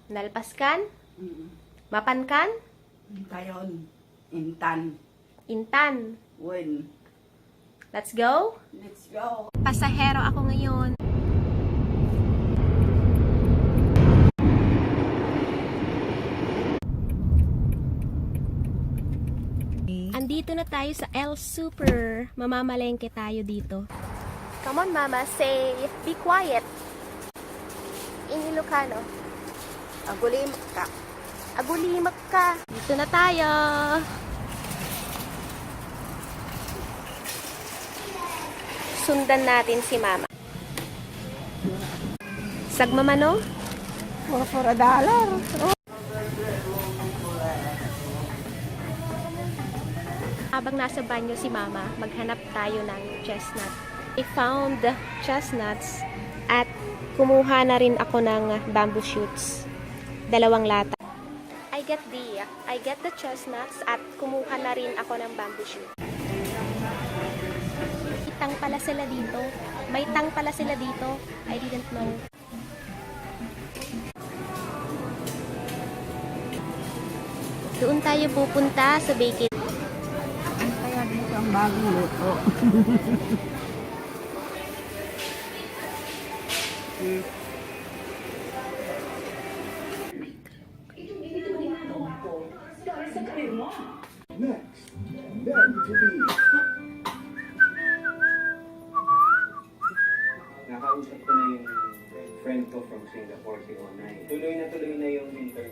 Nalpaskan? Mapankan? Tayon. Intan. Intan. Win. Let's go? Let's go. Pasahero ako ngayon. Andito na tayo sa El Super. Mamamalengke tayo dito. Come on, Mama. Say, be quiet. In Ilocano. Agulimak ka. Agulimak ka. Dito na tayo. Sundan natin si Mama. Sagmamano? For $1. Habang nasa banyo si Mama, maghanap tayo ng chestnut. I found chestnuts at kumuha na rin ako ng bamboo shoots. 2 lata. I get the chestnuts at kumuha na rin ako ng bamboo shoot. May tang pala sila dito. May tang pala sila dito. I didn't know. Doon tayo pupunta sa bakery. Kaya dito ang bagong luto. Next, then to be. Nakausap ko na yung friend ko from Singapore, si Onay. Tuloy na yung interview.